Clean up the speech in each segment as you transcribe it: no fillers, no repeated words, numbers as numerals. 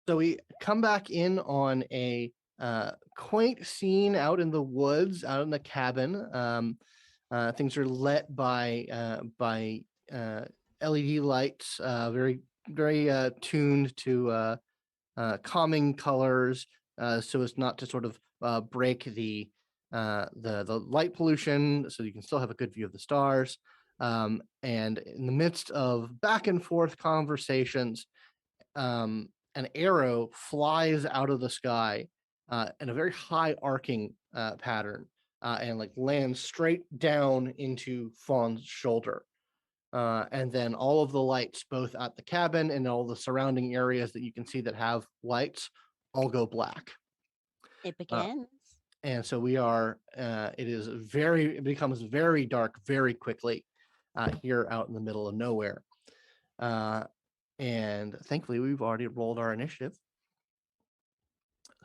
So we come back in on a quaint scene out in the woods, out in the cabin. Things are lit by LED lights, very tuned to calming colors, so as not to sort of break the light pollution, so you can still have a good view of the stars. And in the midst of back and forth conversations, an arrow flies out of the sky in a very high arcing pattern, and like lands straight down into Fawn's shoulder. And then all of the lights, both at the cabin and all the surrounding areas that you can see that have lights, all go black. It begins. And so we are. It becomes very dark very quickly here out in the middle of nowhere. And thankfully, we've already rolled our initiative.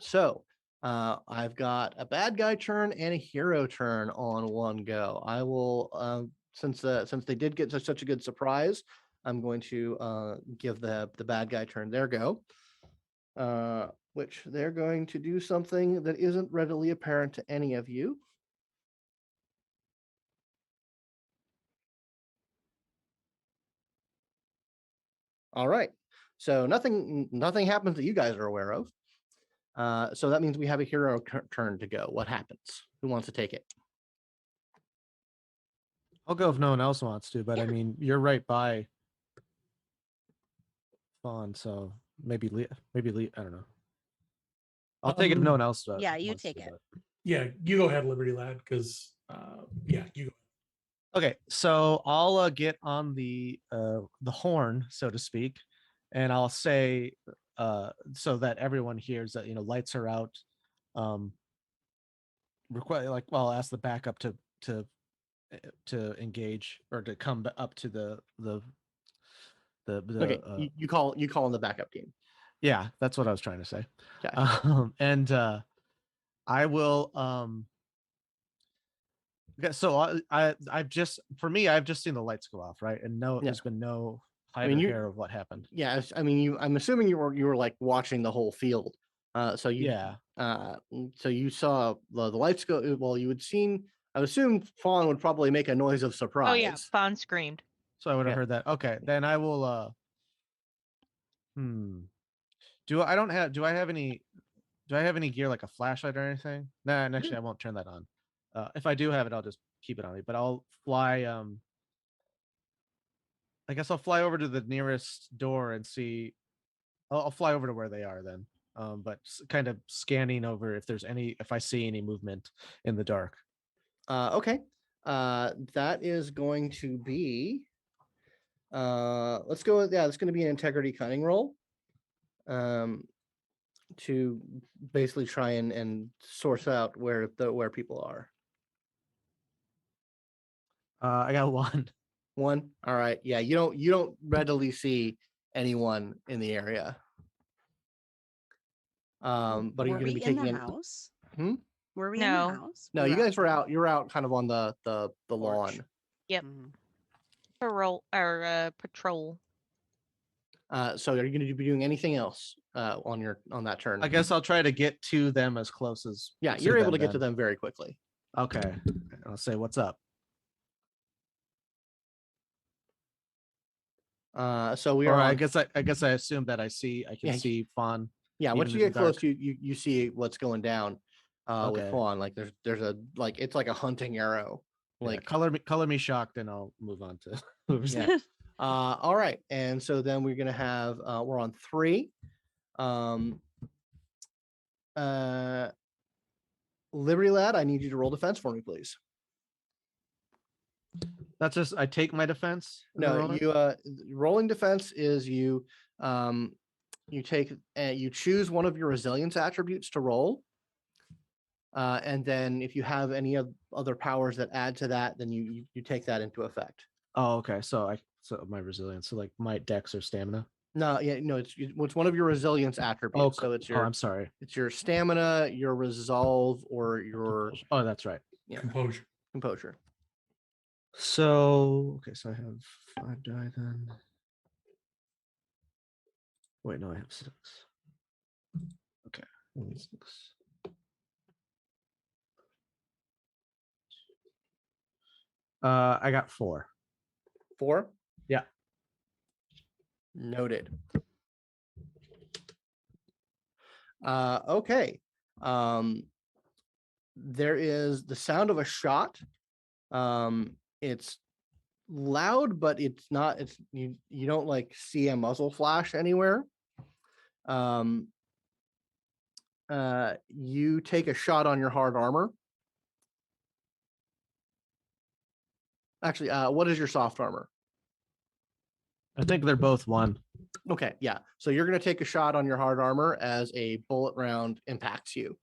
So I've got a bad guy turn and a hero turn on one go. I will, since they did get such a good surprise, I'm going to give the bad guy turn their go, which they're going to do something that isn't readily apparent to any of you. All right. So nothing happens that you guys are aware of. So that means we have a hero turn to go. What happens? Who wants to take it? I'll go if no one else wants to, but I mean, you're right by Fawn, so maybe Lee, I don't know. I'll take it if no one else does. Yeah, you take it. Yeah, you go ahead, Liberty Lad, because yeah, you go. Okay, so I'll get on the horn, so to speak, and I'll say so that everyone hears that lights are out. I'll ask the backup to engage or to come up to the Okay, you call in the backup team. Yeah, that's what I was trying to say. Okay. And I will okay, so I've just seen the lights go off, right? And there's been no hide or hair of what happened. Yeah, I mean, I'm assuming you were like watching the whole field. So you so you saw the lights go. Well, you had seen. I assume Fawn would probably make a noise of surprise. Oh yeah, Fawn screamed. So I would have heard that. Okay, then I will. Do I have any gear like a flashlight or anything? Nah, and actually I won't turn that on. If I do have it, I'll just keep it on me. But I'll fly. I guess I'll fly over to the nearest door and see. I'll fly over to where they are then. But kind of scanning over if I see any movement in the dark. Okay. That is going to be. Let's go with it's going to be an integrity cunning roll. To basically try and source out where people are. I got one. One. All right. Yeah, you don't readily see anyone in the area. But are you going to be taking in the house? Were we No. in the house? No, you guys were out. You were out kind of on the lawn. Yep. Patrol. So are you going to be doing anything else on that turn? I guess I'll try to get to them as close as. Yeah, you're able to get to them very quickly. Okay, I'll say what's up. So we are. I guess I assume that I can see Fawn. Yeah, once you get close, you see what's going down with Fawn. Like there's a it's like a hunting arrow. Like color me shocked, and I'll move on to. Yeah. All right, and so then we're gonna have we're on 3. Liberty Lad, I need you to roll defense for me, please. That's just I take my defense. No, you rolling defense is you take you choose one of your resilience attributes to roll. And then if you have any other powers that add to that, then you take that into effect. Oh, okay. So my resilience, so like my dex or stamina. No, it's one of your resilience attributes. So it's your. I'm sorry. It's your stamina, your resolve, or your. Oh, that's right. Yeah. Composure. So okay, so I have 5 die then. Wait, no, I have 6. Okay. I got 4. 4. Yeah. Noted. Okay. There is the sound of a shot. It's loud, but it's not. It's you don't like see a muzzle flash anywhere. You take a shot on your hard armor. Actually, what is your soft armor? I think they're both 1. Okay, yeah. So you're going to take a shot on your hard armor as a bullet round impacts you.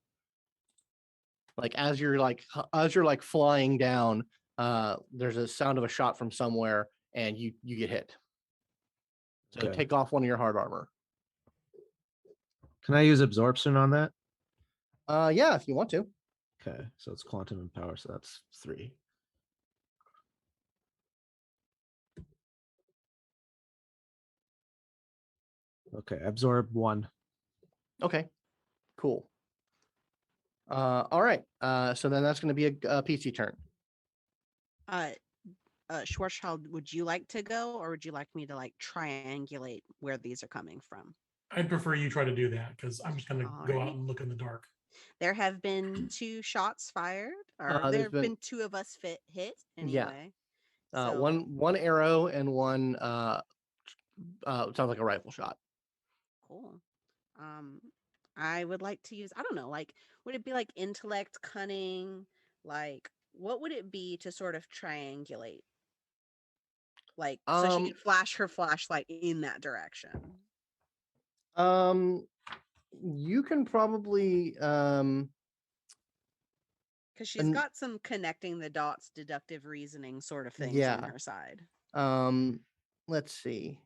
Like as you're flying down, there's a sound of a shot from somewhere, and you get hit. So Okay. take off one of your hard armor. Can I use absorption on that? Yeah, if you want to. Okay, so it's quantum and power, so that's 3. Okay, absorb 1. Okay, cool. All right. So then that's going to be a PC turn. Schwarzschild, would you like to go, or would you like me to like triangulate where these are coming from? I'd prefer you try to do that because I'm just going to go out Alright. and look in the dark. There have been 2 shots fired, or there There's have been 2 of us hit Yeah. anyway. So, One arrow and one sounds like a rifle shot. cool. I would like to use, I don't know, like, would it be like intellect, cunning? Like, what would it be to sort of triangulate? Like, so she could flash her flashlight in that direction. You can probably Because she's And- got some connecting the dots, deductive reasoning sort of things Yeah. on her side. let's see.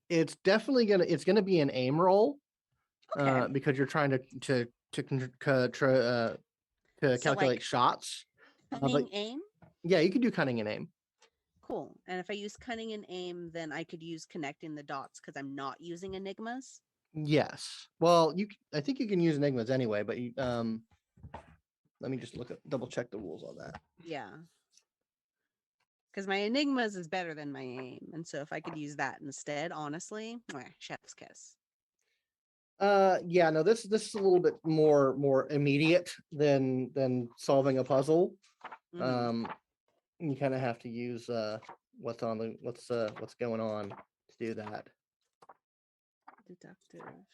It's definitely gonna be an aim roll. Okay. Because you're trying to calculate like, shots. Cunning aim? Yeah, you can do cunning and aim. Cool. And if I use cunning and aim, then I could use connecting the dots because I'm not using enigmas. Yes. Well, I think you can use enigmas anyway, but you let me just double check the rules on that. Yeah. Because my enigmas is better than my aim. And so if I could use that instead, honestly, chef's kiss. Yeah, no, this is a little bit more immediate than solving a puzzle. Mhm. You kind of have to use what's going on to do that. Deductive.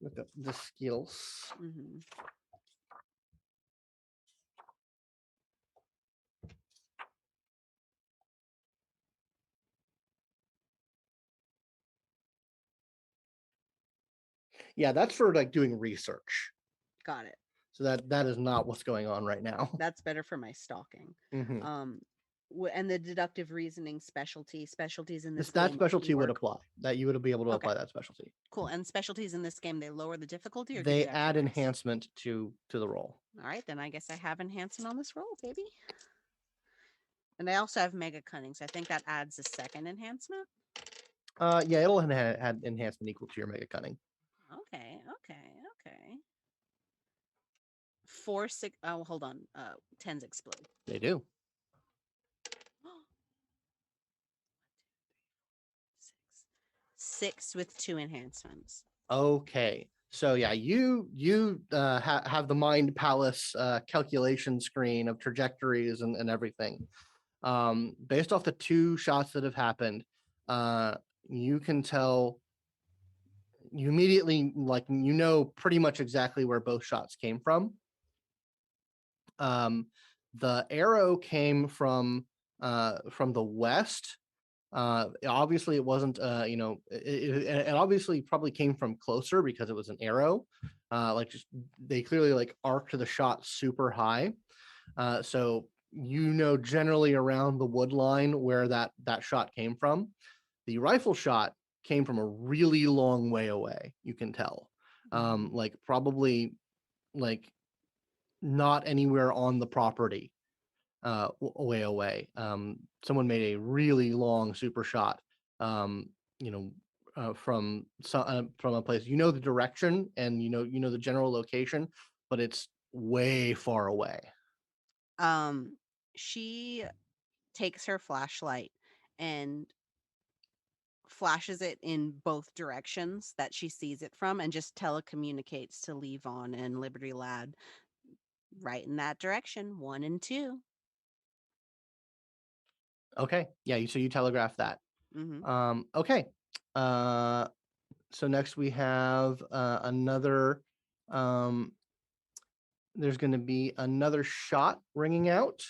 Look up the skills. Mm-hmm. Yeah, that's for like doing research. Got it. So that is not what's going on right now. That's better for my stalking. Mhm. And the deductive reasoning specialties in this That game specialty would work. apply. That you would be able to Okay. apply that specialty. Cool. And specialties in this game, they lower the difficulty, or give They you extra add dice? enhancement to the roll. All right, then I guess I have enhancement on this roll, baby. And I also have mega cunning, so I think that adds a second enhancement. Yeah, it'll add enhancement equal to your mega cunning. Okay. 4, 6. Oh, hold on. 10s explode. They do. 6 with 2 enhancements. Okay. So yeah, you have the mind palace calculation screen of trajectories and everything. Based off the 2 shots that have happened, you can tell. You immediately pretty much exactly where both shots came from. The arrow came from the west. Obviously, it wasn't. It obviously probably came from closer because it was an arrow. They clearly arced the shot super high. So generally around the wood line where that shot came from. The rifle shot came from a really long way away. You can tell, probably not anywhere on the property. Way away. Someone made a really long super shot you know, from a place. You know the direction, and you know the general location, but it's way far away. She takes her flashlight and flashes it in both directions that she sees it from and just telecommunicates to Levon and Liberty Lad right in that direction, 1 and 2. Okay, yeah. So you telegraph that. Mm-hmm. Okay. So next we have another. There's going to be another shot ringing out.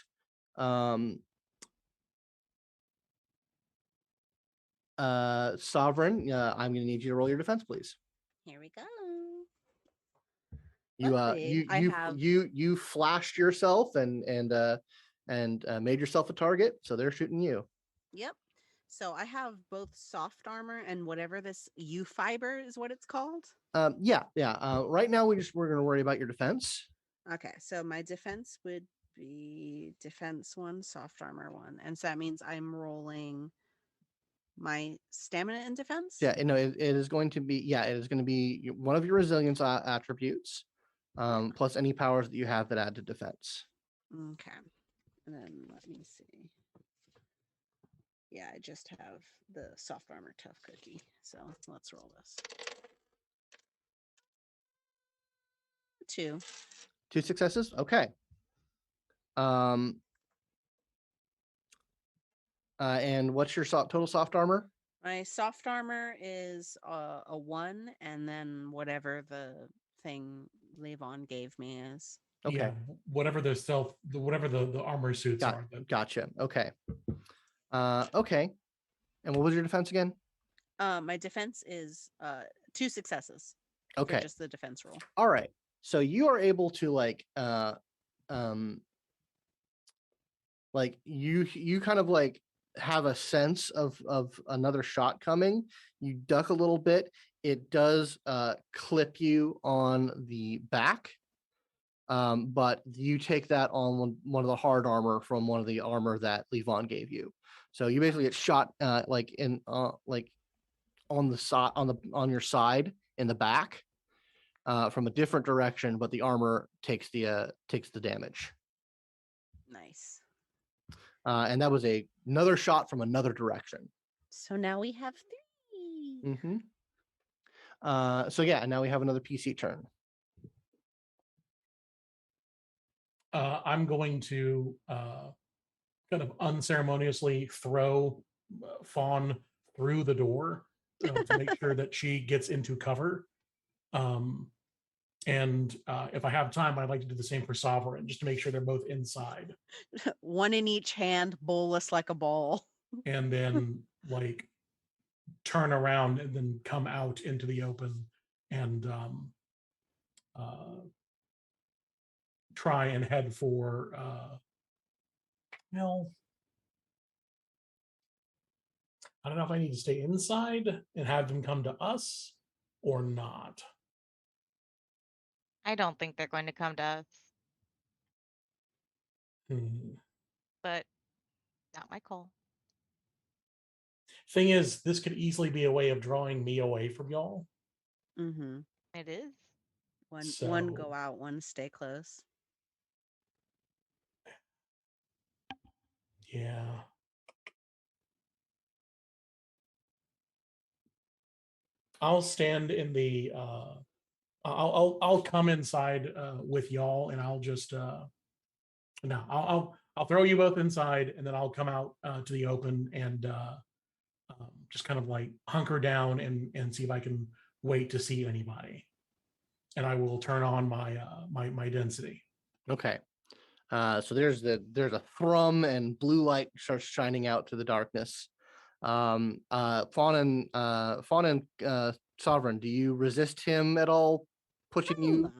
Sovereign, I'm going to need you to roll your defense, please. Here we go. You Luckily, I have you flashed yourself and made yourself a target, so they're shooting you. Yep. So I have both soft armor and whatever this U fiber is what it's called. Yeah. Right now we're going to worry about your defense. Okay, so my defense would be defense 1, soft armor 1, and so that means I'm rolling my stamina and defense. Yeah, no, it is going to be it is going to be one of your resilience attributes, plus any powers that you have that add to defense. Okay, and then let me see. Yeah, I just have the soft armor tough cookie, so let's roll this. 2. 2 successes. Okay. And what's your total soft armor? My soft armor is a 1, and then whatever the thing Levon gave me is. Okay. Yeah, whatever the armor suits are. Gotcha. Okay. Okay. And what was your defense again? My defense is 2 successes. Okay. For just the defense roll. All right. So you are able to you kind of like have a sense of another shot coming. You duck a little bit. It does clip you on the back. But you take that on one of the hard armor from one of the armor that Levon gave you. So you basically get shot like on the side on your side in the back from a different direction, but the armor takes the damage. Nice. And that was another shot from another direction. So now we have 3. Mm-hmm. So yeah, and now we have another PC turn. I'm going to kind of unceremoniously throw Fawn through the door to make sure that she gets into cover. And if I have time, I'd like to do the same for Sovereign, just to make sure they're both inside. 1 in each hand, bowlless like a ball. And then like turn around and then come out into the open and try and head for I don't know if I need to stay inside and have them come to us or not. I don't think they're going to come to us, but not my call. Thing is, this could easily be a way of drawing me away from y'all. Mm-hmm. It is. One go out, 1 stay close. Yeah. I'll stand in the I'll come inside with y'all, and I'll just I'll throw you both inside, and then I'll come out to the open and just kind of like hunker down and see if I can wait to see anybody. And I will turn on my my density. Okay. So there's a thrum and blue light starts shining out to the darkness. Fawn and Sovereign, do you resist him at all pushing you? No.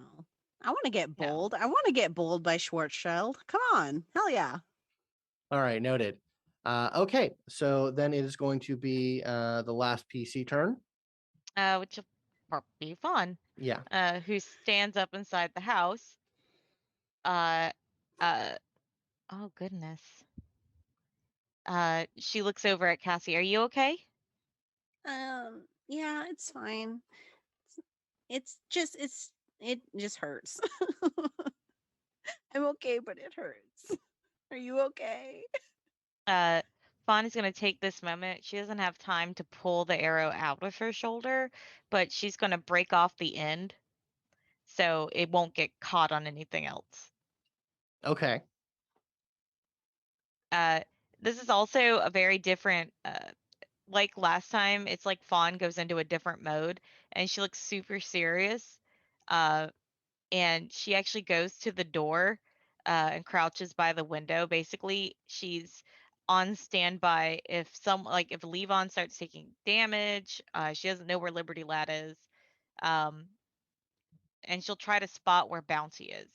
I want to get bold. I want to get bold by Schwarzschild. Come on. Hell yeah. All right, noted. Okay, so then it is going to be the last PC turn. Which will be Fawn. Yeah. Who stands up inside the house. Oh goodness. She looks over at Cassie. Are you okay? Yeah, it's fine. It just hurts. I'm okay, but it hurts. Are you okay? Uh, Fawn is going to take this moment. She doesn't have time to pull the arrow out of her shoulder, but she's going to break off the end so it won't get caught on anything else. Okay. This is also a very different, like last time, it's like Fawn goes into a different mode and she looks super serious. And she actually goes to the door and crouches by the window. Basically, she's on standby if if Levon starts taking damage. She doesn't know where Liberty Lad is, um, and she'll try to spot where Bounty is.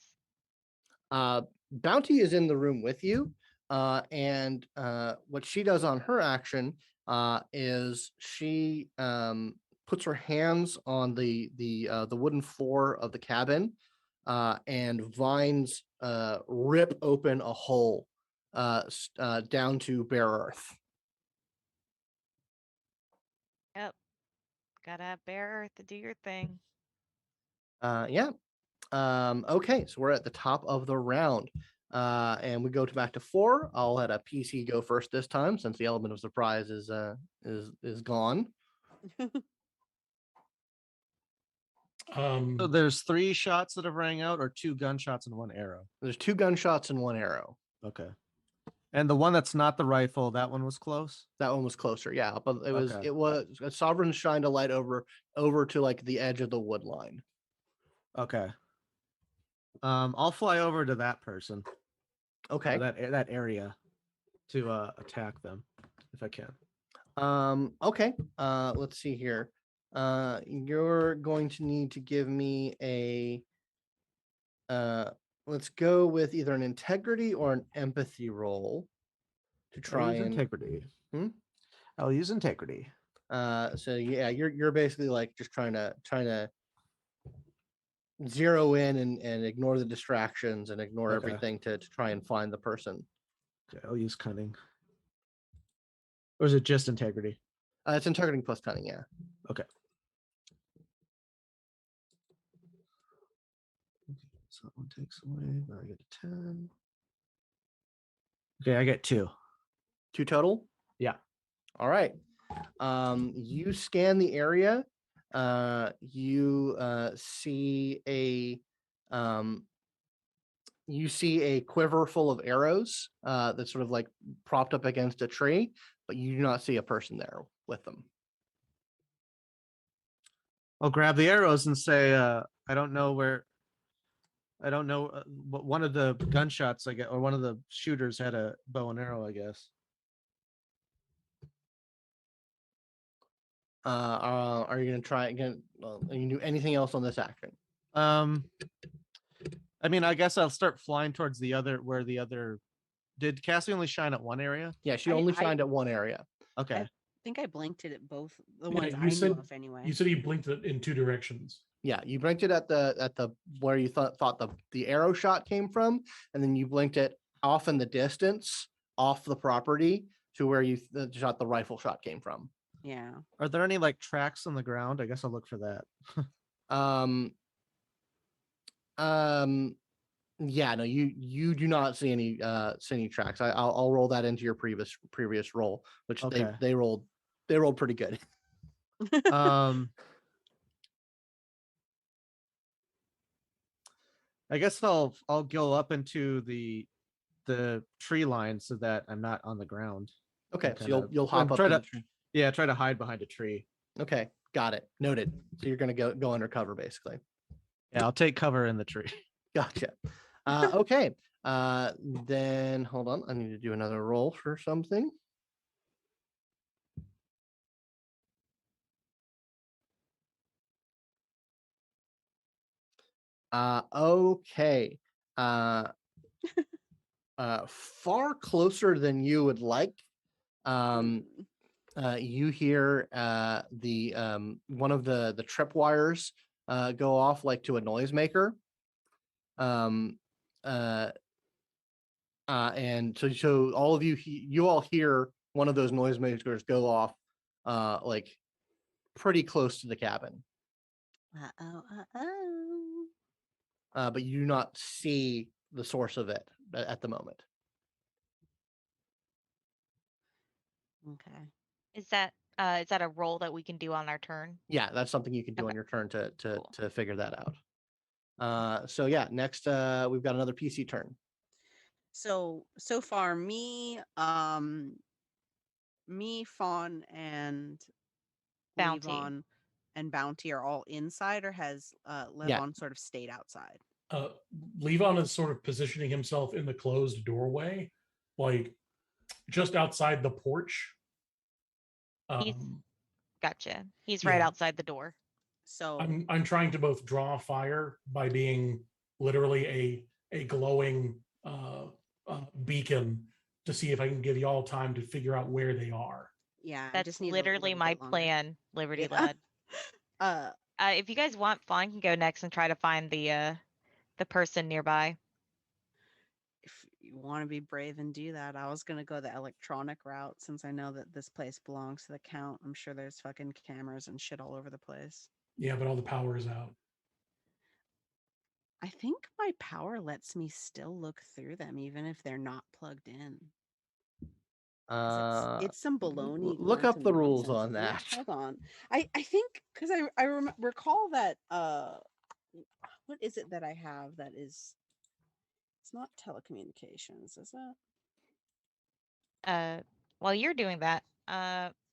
Bounty is in the room with you, and what she does on her action is she puts her hands on the wooden floor of the cabin, and vines rip open a hole down to bare earth. Yep, gotta have Bear Earth to do your thing. Yeah. Okay, so we're at the top of the round. And we go back to 4. I'll let a PC go first this time since the element of surprise is gone. So there's 3 shots that have rang out, or 2 gunshots and 1 arrow. There's 2 gunshots and 1 arrow. Okay. And the one that's not the rifle, that one was close. That one was closer, yeah, but Okay. it was a Sovereign shined a light over to like the edge of the wood line. Okay. I'll fly over to that person, Okay. or that area, to attack them if I can. Okay. Let's see here. You're going to need to give me a let's go with either an integrity or an empathy roll to try and integrity. Hmm? I'll use integrity. So yeah, you're basically like just trying to zero in and ignore the distractions and ignore Okay. everything to try and find the person. Okay, I'll use cunning. Or is it just integrity? It's integrity plus cunning, yeah. Okay. So that one takes away. Now I get a 10. Okay, I get 2. 2 total? Yeah. All right. You scan the area. You see a quiver full of arrows that's sort of like propped up against a tree, but you do not see a person there with them. I'll grab the arrows and say, I don't know where. I don't know what one of the gunshots I get, or one of the shooters had a bow and arrow, I guess. Are you going to try again? Are you do anything else on this action? I mean, I guess I'll start flying towards the other, where the other. Did Cassie only shine at one area? Yeah, she only shined at one area. Okay. I think I blinked it at both the Yeah, ones you I said- knew of anyway. You said you blinked it in 2 directions. Yeah, you blinked it at the where you thought the arrow shot came from, and then you blinked it off in the distance, off the property to where you shot the rifle shot came from. Yeah. Are there any like tracks on the ground? I guess I'll look for that. Yeah, no, you do not see any tracks. I'll roll that into your previous roll, which Okay. they rolled pretty good. I guess I'll go up into the tree line so that I'm not on the ground. Okay, And so you'll hop up try to to the tree. yeah, try to hide behind a tree. Okay, got it. Noted. So you're gonna go undercover basically. Yeah, I'll take cover in the tree. Gotcha. Okay. Then hold on. I need to do another roll for something. Okay. Far closer than you would like. You hear the one of the tripwires go off like to a noisemaker. And so all of you all hear one of those noisemakers go off like pretty close to the cabin, Uh-oh. but you do not see the source of it at the moment. Okay. Is that a roll that we can do on our turn? Yeah, that's something you can do on Okay. your turn to Cool. to figure that out. So yeah, next we've got another PC turn. So far, me, Fawn, and Bounty. Levon and Bounty are all inside, or has Yeah. Levon sort of stayed outside? Levon is sort of positioning himself in the closed doorway, like just outside the porch. Gotcha. He's right Yeah. outside the door. So I'm trying to both draw fire by being literally a glowing beacon to see if I can give you all time to figure out where they are. yeah, I That's just need literally a my bit longer. plan, Liberty Yeah. Lad. If you guys want, Fawn can go next and try to find the person nearby. If you want to be brave and do that, I was gonna go the electronic route since I know that this place belongs to the Count. I'm sure there's fucking cameras and shit all over the place. Yeah, but all the power is out. I think my power lets me still look through them even if they're not plugged in. 'Cause it's some baloney. Look up the quantum rules nonsense. on that. Hold on. I think because I recall that what is it that I have that is, it's not telecommunications, is it? While you're doing that,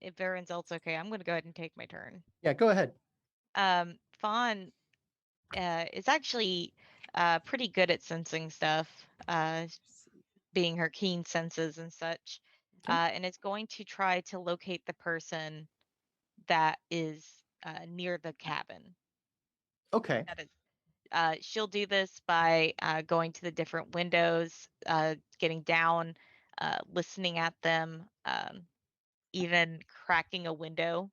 if everyone's else okay, I'm gonna go ahead and take my turn. Yeah, go ahead. Fawn is actually pretty good at sensing stuff, being her keen senses and such. Okay. And it's going to try to locate the person that is near the cabin. Okay. That is, she'll do this by going to the different windows, getting down, listening at them, even cracking a window,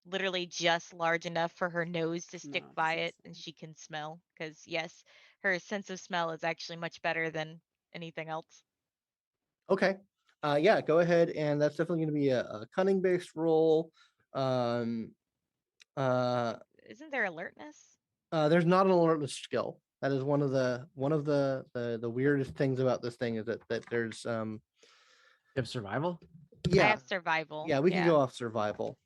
literally just large enough for her nose to stick No, it by doesn't it say. and she can smell. Because, yes, her sense of smell is actually much better than anything else. Okay. Yeah, go ahead, and that's definitely going to be a cunning based roll. Isn't there alertness? There's not an alertness skill. That is one of the weirdest things about this thing is that there's You have survival? I yeah, have survival. yeah, we can go off survival.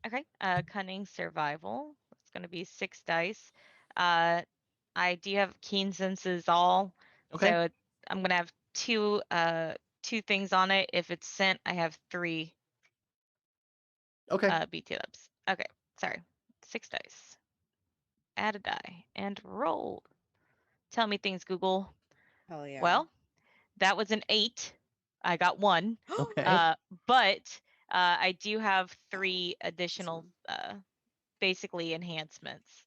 Okay. Cunning survival. It's going to be 6 dice. I do have keen senses all. Okay. So I'm going to have two things on it. If it's scent, I have 3 Okay. BT ups. Okay. Sorry. 6 dice. Add a die and roll. Tell me things, Google. Hell yeah. Well, that was an 8. I got 1. Okay. But I do have 3 additional basically enhancements.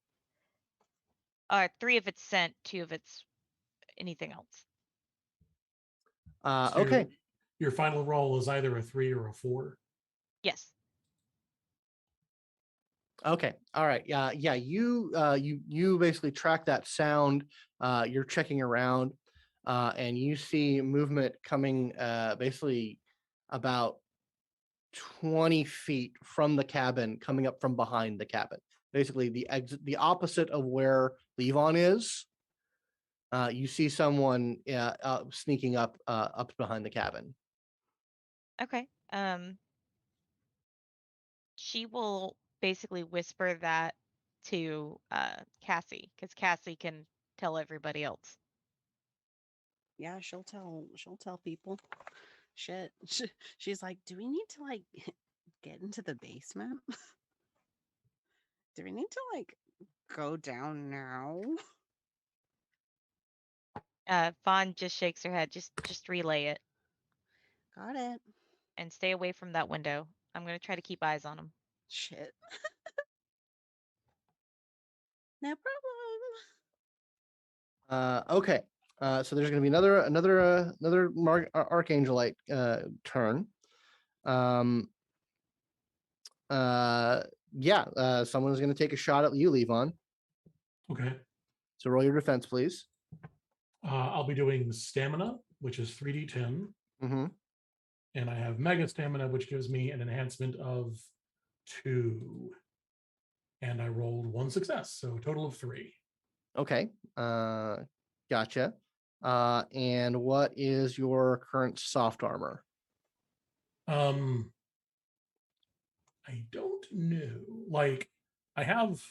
3 if it's sent, 2 if it's anything else. So Okay. Your final roll is either a 3 or a 4. Yes. Okay. All right. Yeah. Yeah. You basically track that sound. You're checking around, and you see movement coming. Basically, about 20 feet from the cabin, coming up from behind the cabin. Basically, the opposite of where Levon is. You see someone sneaking up behind the cabin. Okay. She will basically whisper that to Cassie, because Cassie can tell everybody else. Yeah, she'll tell people. Shit. She's like, do we need to like get into the basement? Do we need to like go down now? Fawn just shakes her head. Just relay it Got it. and stay away from that window. I'm gonna try to keep eyes on him. Shit. No problem. Okay. So there's going to be another Archangelite turn. Yeah. Someone's going to take a shot at you, Levon. Okay. So roll your defense, please. I'll be doing stamina, which is 3d10. Mm-hmm. And I have mega stamina, which gives me an enhancement of 2. And I rolled 1 success, so a total of 3. Okay. Gotcha. And what is your current soft armor? I don't know. Like, I have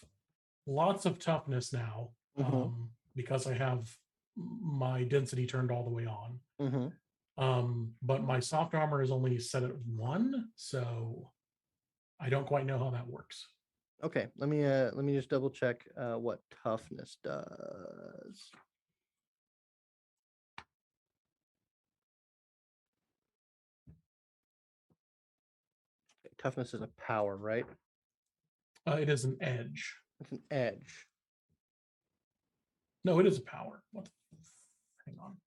lots of toughness now, because I have my density turned all the way on. But my soft armor is only set at 1, so I don't quite know how that works. Okay, let me just double check what toughness does. Okay, toughness is a power, right? It is an edge. It's an edge. No, it is a power. What? Hang on.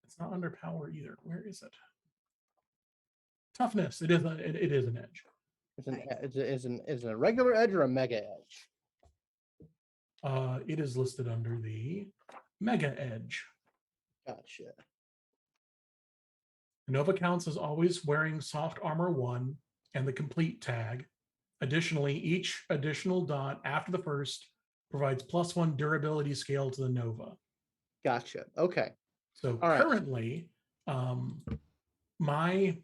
It's not under power either. Where is it? Toughness. It is. It is an edge. Is it a regular edge or a mega edge? It is listed under the mega edge. Gotcha. Nova counts as always wearing soft armor 1 and the complete tag. Additionally, each additional dot after the first provides +1 durability scale to the Nova. Gotcha. Okay. So All right. currently, my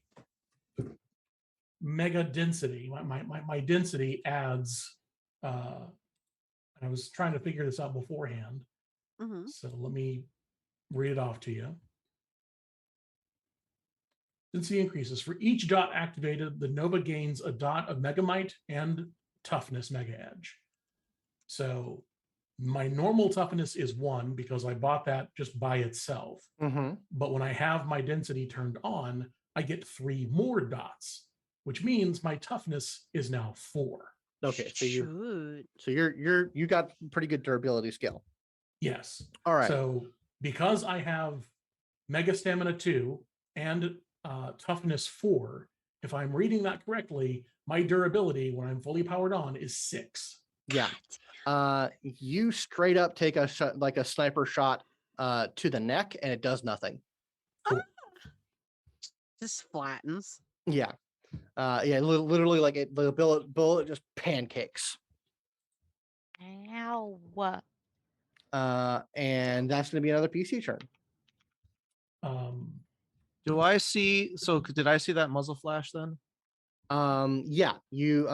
mega density, my density adds. I was trying to figure this out beforehand, so let me read it off to you. Density increases. For each dot activated, the Nova gains a dot of Megamight and Toughness Mega Edge. So my normal toughness is 1 because I bought that just by itself. But when I have my density turned on, I get 3 more dots, which means my toughness is now 4. Okay, so you got pretty good durability skill. Yes. All right. So because I have Mega Stamina 2 and Toughness 4, if I'm reading that correctly, my durability when I'm fully powered on is 6. Yeah. You straight up take a shot, like a sniper shot to the neck, and it does nothing. Cool. Just flattens. Yeah. Yeah, literally like the bullet just pancakes. Ow. And that's going to be another PC turn. Do I see? So did I see that muzzle flash then? Yeah, you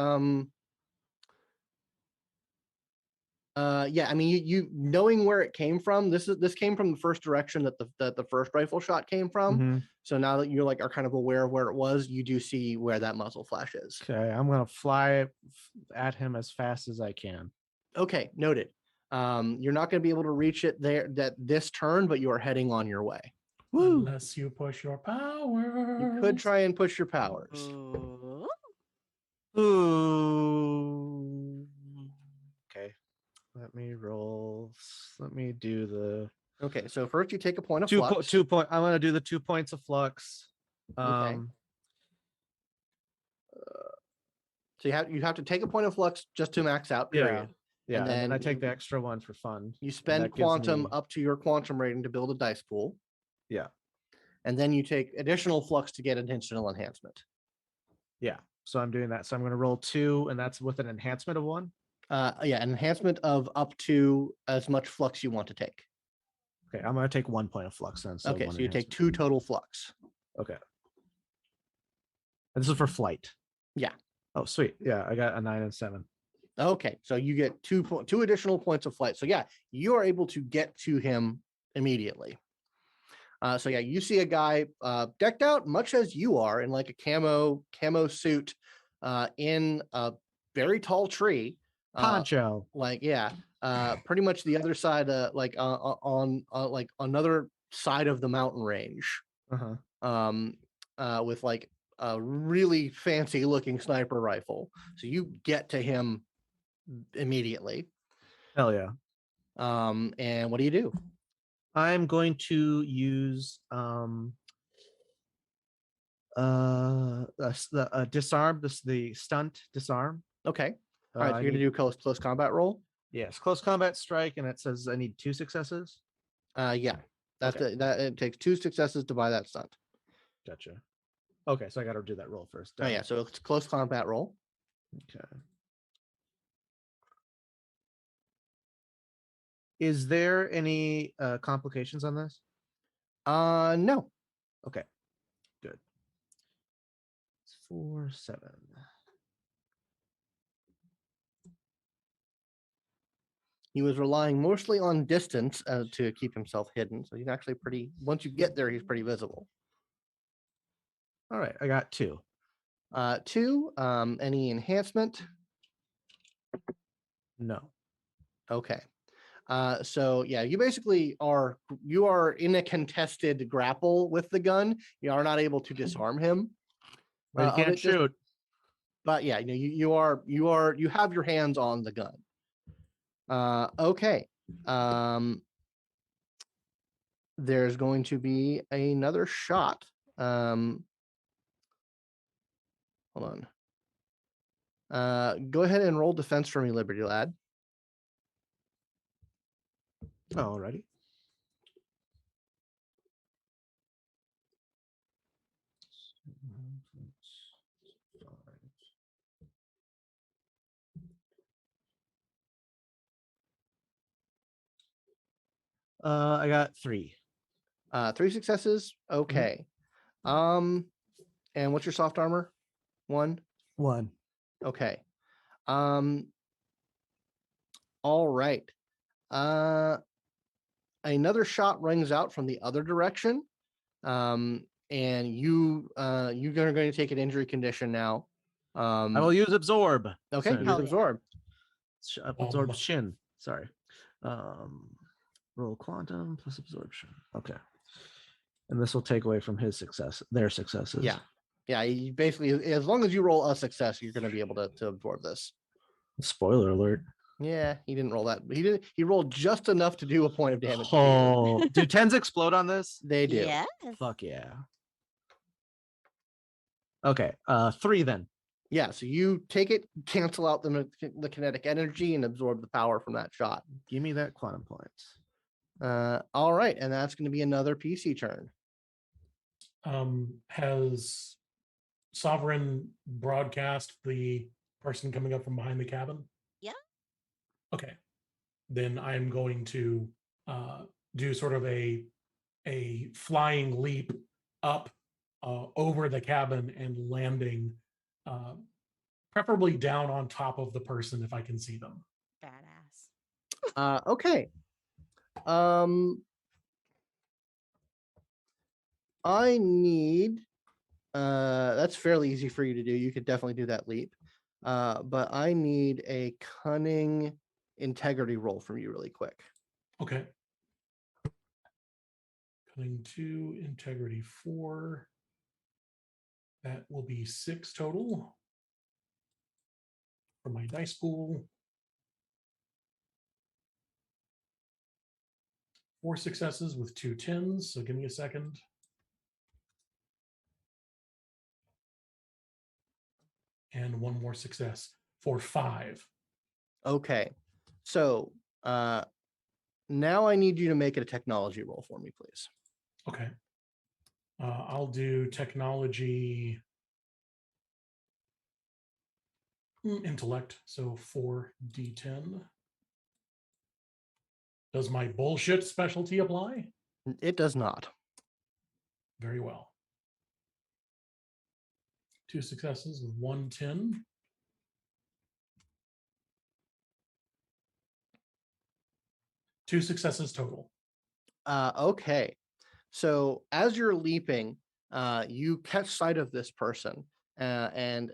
yeah, I mean you knowing where it came from, this came from the first direction that the first rifle shot came from. So now that you're are kind of aware of where it was, you do see where that muzzle flash is. Okay, I'm gonna fly at him as fast as I can. Okay, noted. You're not going to be able to reach it this turn, but you are heading on your way. Woo. Unless you push your powers. You could try and push your powers. Ooh. Okay. Let me roll. Let me do the. Okay, so first you take a point of flux. 2 point. I'm gonna do the 2 points of flux. Okay. So you have to take a point of flux just to max out. Period. Yeah. And then I take the extra one for fun. You spend quantum up to your quantum rating to build a dice pool. Yeah. And then you take additional flux to get additional enhancement. Yeah. So I'm doing that. So I'm going to roll 2, and that's with an enhancement of 1. Yeah, an enhancement of up to as much flux you want to take. Okay, I'm going to take 1 point of flux then. So okay, so you take 2 total flux. Okay. And this is for flight. Yeah. Oh, sweet. Yeah, I got a 9 and 7. Okay, so you get 2 additional points of flight. So yeah, you are able to get to him immediately. So yeah, you see a guy decked out much as you are in like a camo suit in a very tall tree. Poncho. Pretty much the other side, on like another side of the mountain range. With like a really fancy looking sniper rifle. So you get to him immediately. Hell yeah. And what do you do? I'm going to use disarm, the stunt disarm. Okay. All right, so you're gonna do a close combat roll? Yes, close combat strike, and it says I need 2 successes. Yeah. That it takes 2 successes to buy that stunt. Gotcha. Okay, so I got to do that roll first. Oh yeah, so it's a close combat roll. Okay. Is there any complications on this? No. Okay, good. It's 4, 7. He was relying mostly on distance to keep himself hidden. So he's actually pretty. Once you get there, he's pretty visible. All right, I got 2. 2. Any enhancement? No. Okay. So yeah, you basically are in a contested grapple with the gun. You are not able to disarm him. Well, you of can't it just- shoot. But yeah, you have your hands on the gun. Okay. There's going to be another shot. Hold on. Go ahead and roll defense for me, Liberty Lad. Alrighty. I got 3. 3 successes. Okay. And what's your soft armor? 1. 1. Okay. All right. Another shot rings out from the other direction. And you're going to take an injury condition now. I will use absorb. Okay, soon. use Hell yeah. absorb. Absorption. Sorry. Roll quantum plus absorption. Okay. And this will take away from their successes. Yeah. Yeah, you basically, as long as you roll a success, you're going to be able to absorb this. Spoiler alert. Yeah, he didn't roll that. He rolled just enough to do a point of damage. Oh, do 10s explode on this? They do. Yes. Fuck yeah. Okay, 3 then. Yeah, so you take it, cancel out the kinetic energy, and absorb the power from that shot. Give me that quantum points. All right, and that's going to be another PC turn. Has Sovereign broadcast the person coming up from behind the cabin? Yeah. Okay. Then I'm going to do sort of a flying leap up over the cabin and landing preferably down on top of the person if I can see them. Badass. Okay. I need that's fairly easy for you to do. You could definitely do that leap. But I need a cunning integrity roll from you really quick. Okay. Cunning 2, integrity 4. That will be 6 total for my dice pool. 4 successes with 2 10s. So give me a second. And 1 more success for 5. Okay. So now I need you to make it a technology roll for me, please. Okay. I'll do technology intellect. So 4d10. Does my bullshit specialty apply? It does not. Very well. 2 successes with 1 10. Two successes total. Okay. So as you're leaping, you catch sight of this person, and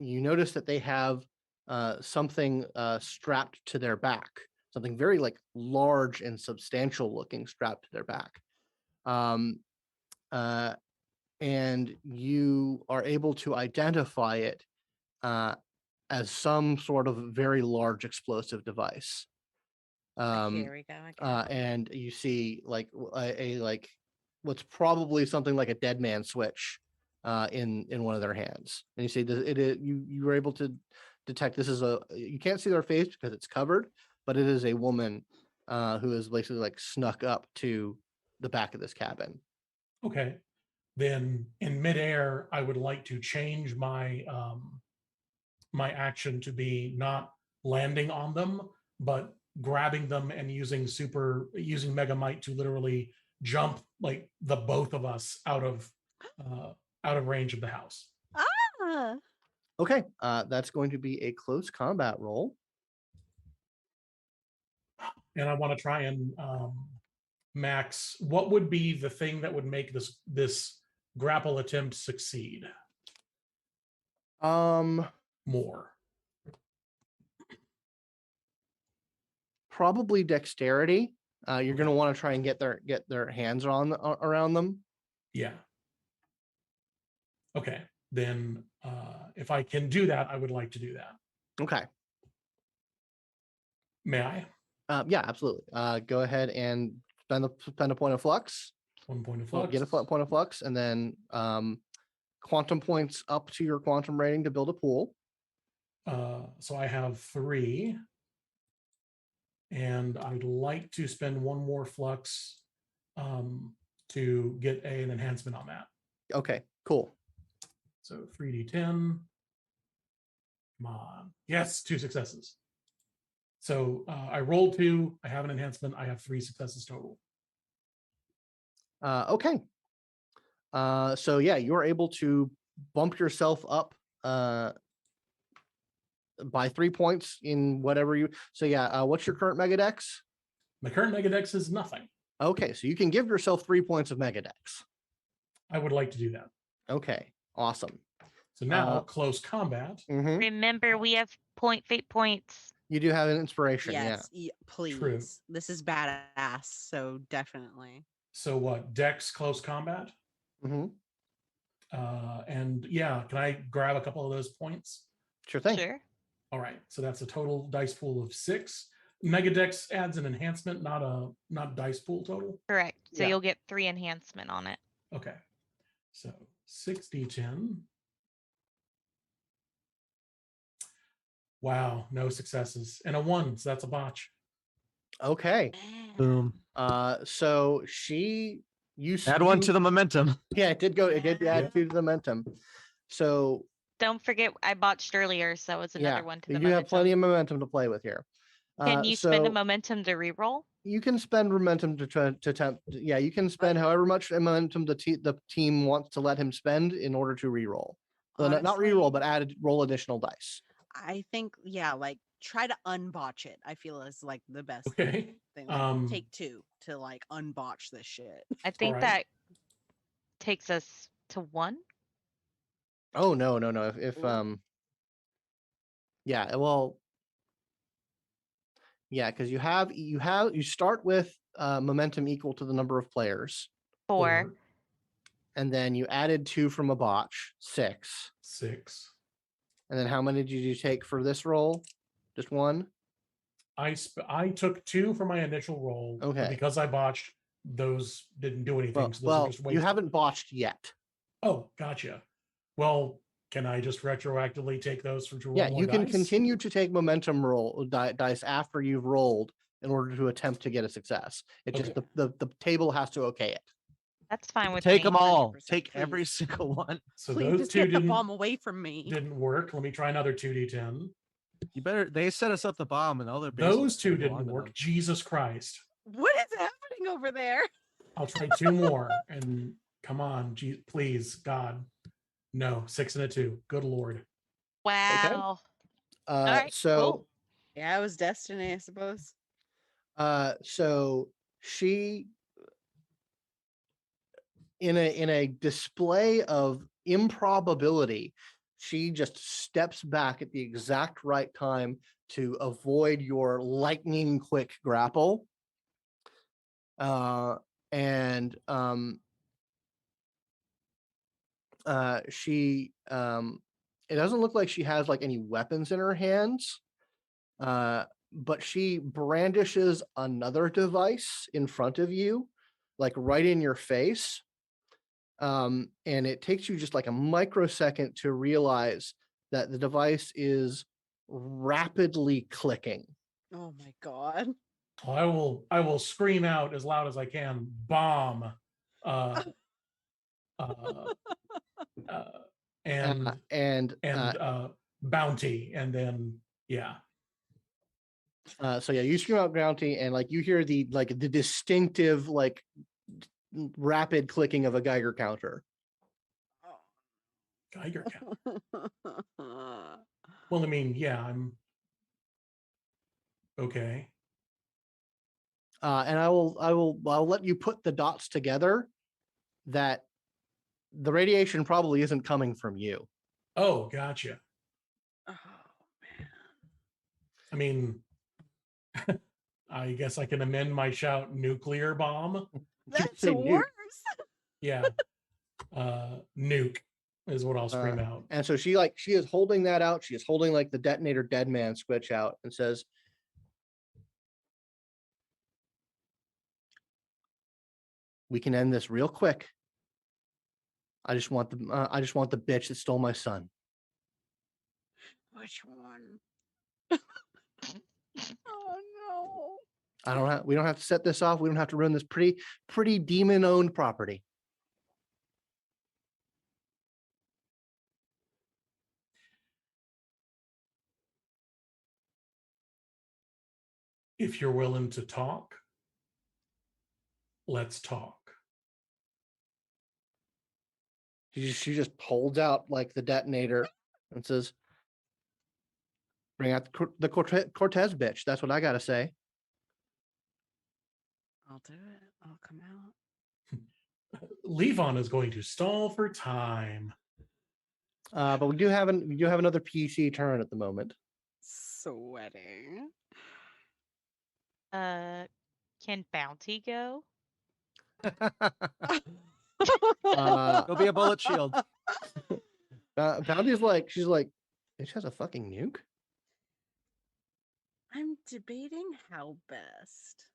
you notice that they have something strapped to their back, something very like large and substantial looking strapped to their back. And you are able to identify it as some sort of very large explosive device. Here we go. I got it. And you see like a like what's probably something like a dead man switch in one of their hands, and you see you were able to detect this is you can't see their face because it's covered, but it is a woman who is basically like snuck up to the back of this cabin. Okay. then in midair, I would like to change my my action to be not landing on them, but grabbing them and using Mega Might to literally jump like the both of us out of range of the house. Ah, Okay, that's going to be a close combat roll. And I want to try and max. What would be the thing that would make this grapple attempt succeed more? Probably dexterity. You're going to want to try and get their hands around them. Yeah. Okay, then if I can do that, I would like to do that. Okay. May I? Yeah, absolutely. Go ahead and spend a point of flux. 1 point of Well, flux. get a point of flux, and then quantum points up to your quantum rating to build a pool. So I have 3. And I'd like to spend 1 more flux to get an enhancement on that. Okay, cool. So 3d10. Come on. Yes, 2 successes. So I rolled 2. I have an enhancement. I have 3 successes total. Okay. So yeah, you're able to bump yourself up by 3 points in whatever you. So yeah, what's your current Mega Dex? My current Mega Dex is nothing. Okay, so you can give yourself 3 points of Mega Dex. I would like to do that. Okay, awesome. So now close combat. Mhm. Remember, we have fate points. You do have an inspiration. yes, please. True. This is badass. So definitely. So what? Dex close combat? Yeah. Mm-hmm. And yeah, can I grab a couple of those points? Sure thing. Sure. All right, so that's a total dice pool of 6. Mega Dex adds an enhancement, not dice pool total. Correct. So Yeah. you'll get 3 enhancement on it. Okay, so 6d10. Wow, no successes and a 1, so that's a botch. Okay. Boom. So you Add 1 to the momentum. Yeah, it did go. It did add 2 to the momentum. So Don't forget, I botched earlier, so it's another yeah, 1 to the you momentum. have plenty of momentum to play with here. Can you spend a so momentum to reroll? you can spend momentum to try to attempt. Yeah, you can spend however much momentum the team wants to let him spend in order to reroll. Well, not Honestly, reroll, but roll additional dice. I think, yeah, like try to unbotch it. I feel is like the best Okay. thing. Like, take 2 to like unbotch this shit. I think right. that takes us to 1. Oh no. If yeah, well, yeah, because you start with momentum equal to the number of players, 4. and then you added 2 from a botch, 6. 6. And then how many did you take for this roll? Just 1? I took 2 for my initial roll. But Okay. because I botched, those didn't do anything. So those are just you wasted. haven't botched yet. Oh, gotcha. Well, can I just retroactively take those for roll Yeah, more you can dice? continue to take momentum dice after you've rolled in order to attempt to get a success. It just Okay. the table has to okay it. That's fine with Take me. them all. 100%, Take every please. single one. So Please those just 2 get the bomb away from me. didn't work. Let me try another 2d10. You better. They set us up the bomb, and all their Those 2 didn't work. Jesus Christ. What is happening over there? I'll try 2 more. And come on, please, God. No, 6 and a 2. Good Lord. Wow. All right, So cool. Yeah, it was destiny, I suppose. so she in a display of improbability, she just steps back at the exact right time to avoid your lightning quick grapple. And she it doesn't look like she has like any weapons in her hands, but she brandishes another device in front of you, like right in your face. And it takes you just like a microsecond to realize that the device is rapidly clicking. Oh my god. I will scream out as loud as I can, bomb. uh, and and bounty, and then yeah. So yeah, you scream out bounty, and like you hear the distinctive rapid clicking of a Geiger counter. Geiger count. Well, I mean, yeah, I'm okay. And I'll let you put the dots together that the radiation probably isn't coming from you. Oh, gotcha. Oh man. I mean, I guess I can amend my shout nuclear bomb. That's say worse. nuke. Yeah. Nuke is what I'll scream Uh, out. And so she is holding that out. She is holding like the detonator dead man switch out and says, "We can end this real quick. I just want the bitch that stole my son." Which one? Oh no. We don't have to set this off. We don't have to ruin this pretty demon owned property. If you're willing to talk, let's talk. She just holds out like the detonator and says, "Bring out the Cortez bitch." That's what I gotta say. I'll do it. I'll come out. Levon is going to stall for time. But we do have another PC turn at the moment. Sweating. Can Bounty go? Go be a bullet shield. Bounty's like, she's like, "Bitch has a fucking nuke." I'm debating how best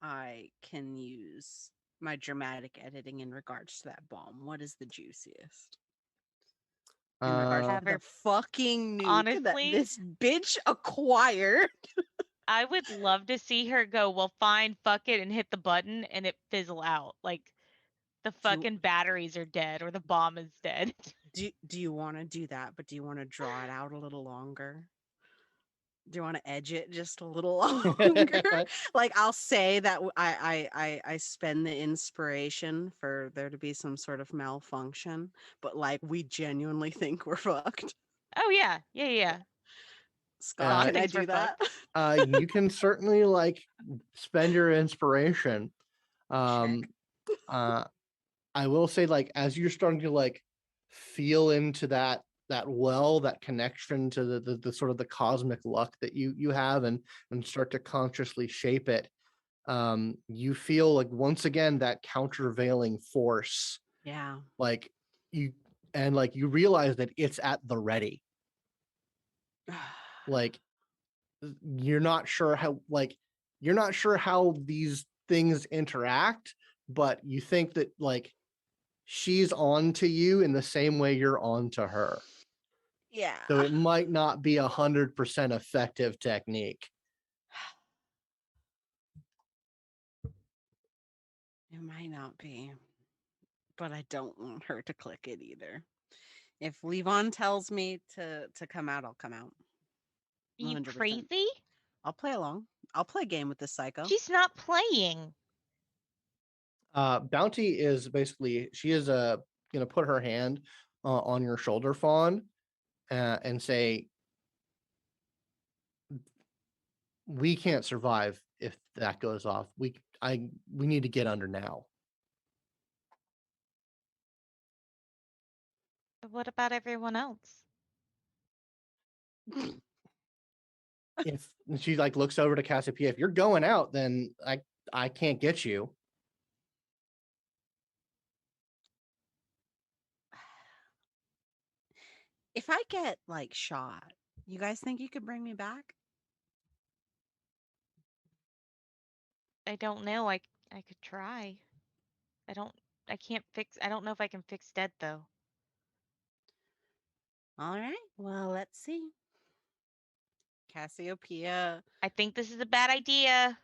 I can use my dramatic editing in regards to that bomb. What is the juiciest? In regards Uh, to the fucking nuke honestly, that this bitch acquired. I would love to see her go, well, fine, fuck it, and hit the button and it fizzle out. Like the fucking batteries are dead or the bomb is dead. Do you want to do that, but do you want to draw it out a little longer? Do you want to edge it just a little longer? Like I'll say that I spend the inspiration for there to be some sort of malfunction, but like we genuinely think we're fucked. Oh yeah, yeah. Scott, can I Things do were that? you can certainly like spend your inspiration. Check. I will say, like, as you're starting to like feel into that well, that connection to the sort of the cosmic luck that you have, and start to consciously shape it, you feel like once again that countervailing force, Yeah. like you realize that it's at the ready. Like you're not sure how these things interact, but you think that like she's on to you in the same way you're on to her. Yeah. So it might not be 100% effective technique. It might not be, but I don't want her to click it either. If Levon tells me to come out, I'll come out. You 100%. crazy? I'll play along. I'll play a game with this psycho. She's not playing. Bounty is basically, she is gonna put her hand on your shoulder, Fawn, and say, "We can't survive if that goes off. We need to get under now." But what about everyone else? If she like looks over to Cassiopeia, "If you're going out, then I can't get you." If I get like shot, you guys think you could bring me back? I don't know. I could try. I can't fix. I don't know if I can fix dead though. All right. Well, let's see. Cassiopeia. I think this is a bad idea.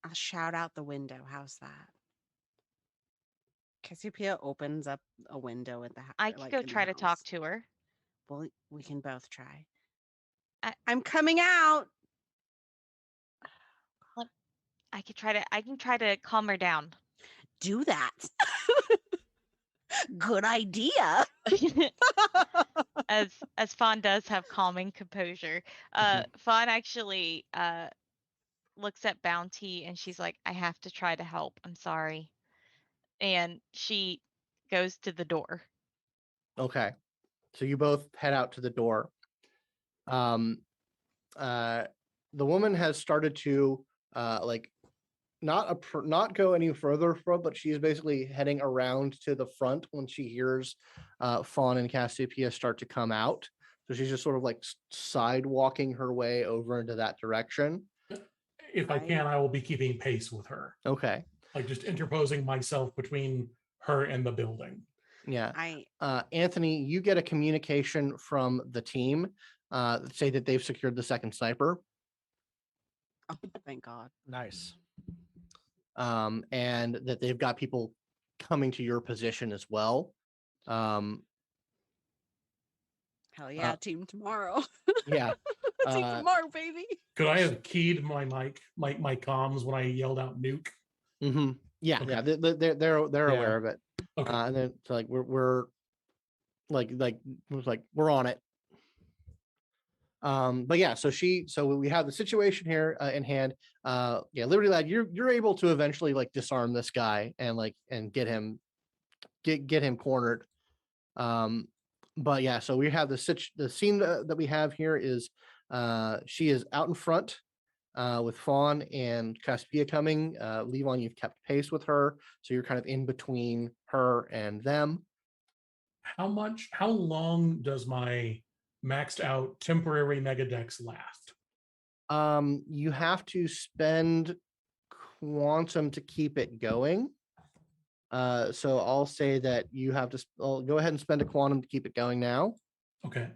I'll shout out the window. How's that? Cassiopeia opens up a window at the house. I could go try to talk to her. Well, we can both try. I- I'm coming out. I can try to calm her down. Do that. Good idea. as Fawn does have calming composure. Fawn actually looks at Bounty and she's like, I have to try to help. I'm sorry. And she goes to the door. Okay. So you both head out to the door. The woman has started to like not go any further from, but she's basically heading around to the front when she hears Fawn and Cassiopeia start to come out. So she's just sort of like side walking her way over into that direction. If I can, I will be keeping pace with her. Okay. Like just interposing myself between her and the building. Yeah. Anthony, you get a communication from the team say that they've secured the second sniper. Oh, thank God. Nice. And that they've got people coming to your position as well. Hell yeah, team tomorrow. Yeah. Team tomorrow, baby. Could I have keyed my my comms when I yelled out nuke? Mm-hmm. Yeah, Okay. yeah, they're aware of it. Okay. And then it's like we're we're on it. But yeah, so we have the situation here in hand. Yeah, Liberty Lad, you're able to eventually like disarm this guy and get him cornered. But yeah, so we have the scene that we have here is she is out in front with Fawn and Caspia coming. Levon, you've kept pace with her, so you're kind of in between her and them. How long does my maxed out temporary mega dex last? You have to spend quantum to keep it going. So I'll say that you have to go ahead and spend a quantum to keep it going now. Okay.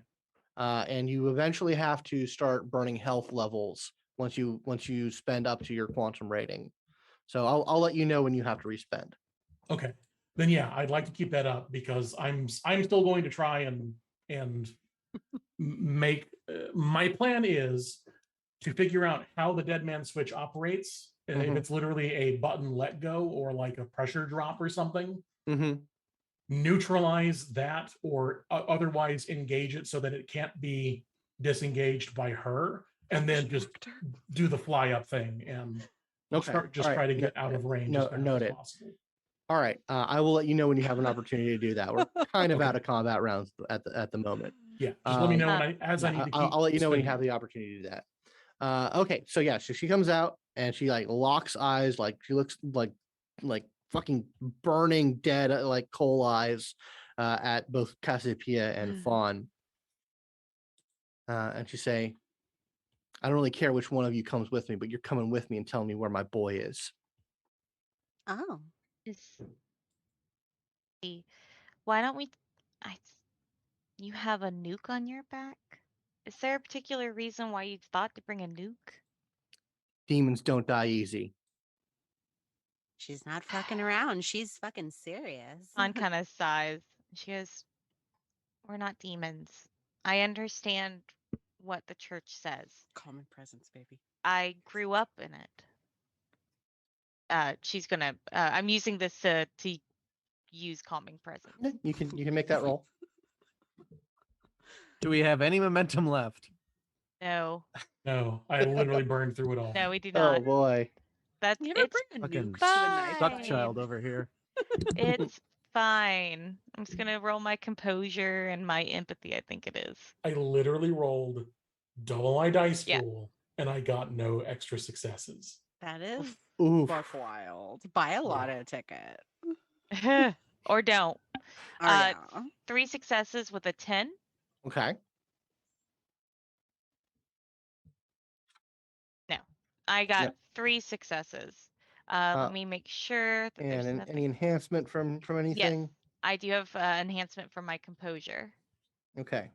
And you eventually have to start burning health levels once you spend up to your quantum rating. So I'll let you know when you have to respend. Okay. Then yeah, I'd like to keep that up because I'm still going to try and make my plan is to figure out how the dead man switch operates. If it's literally a button let go or like a pressure drop or something, neutralize that or otherwise engage it so that it can't be disengaged by her, and then just do the fly up thing and try to get out of range as fast as possible. All right. I will let you know when you have an opportunity to do that. We're kind of out of combat rounds at the moment. Yeah, just let me know when I need to keep I'll let you know when you spinning. have the opportunity to do that. Okay, so yeah, so she comes out and she like locks eyes, like she looks like fucking burning dead, like coal eyes at both Cassiopeia and Fawn. And she say, I don't really care which one of you comes with me, but you're coming with me and telling me where my boy is. Oh. Why don't we you have a nuke on your back? Is there a particular reason why you thought to bring a nuke? Demons don't die easy. She's not fucking around. She's fucking serious. On kind of sighs. She goes, we're not demons. I understand what the church says. Common presence, baby. I grew up in it. She's gonna I'm using this to use calming presence. You can make that roll. Do we have any momentum left? No. No, I literally burned through it all. No, we do not. Oh boy. That's You ever it's bring a fucking nuke to a nice Suck fine. child over here. It's fine. I'm just gonna roll my composure and my empathy, I think it is. I literally rolled double my dice Yeah. pool and I got no extra successes. That is Oof. buck wild. Buy a lotto ticket. Or don't. Oh, yeah. 3 successes with a 10. Okay. No. I got Yep. 3 successes. Let me make sure that there's And nothing. any enhancement from anything? Yes, I do have enhancement from my composure. Okay.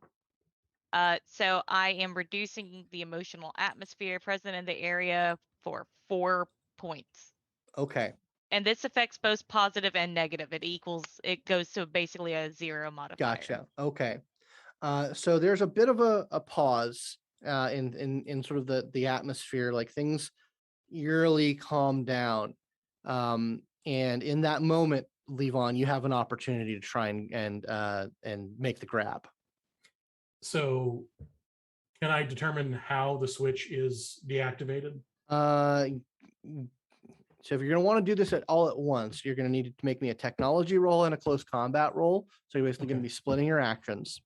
So I am reducing the emotional atmosphere present in the area for 4 points. Okay. And this affects both positive and negative. It goes to basically a 0 modifier. Gotcha. Okay. So there's a bit of a pause in sort of the atmosphere, like things eerily calm down. And in that moment, Levon, you have an opportunity to try and make the grab. So can I determine how the switch is deactivated? So if you're going to want to do this all at once, you're going to need to make me a technology roll and a close combat roll. So you're basically going to Okay. be splitting your actions.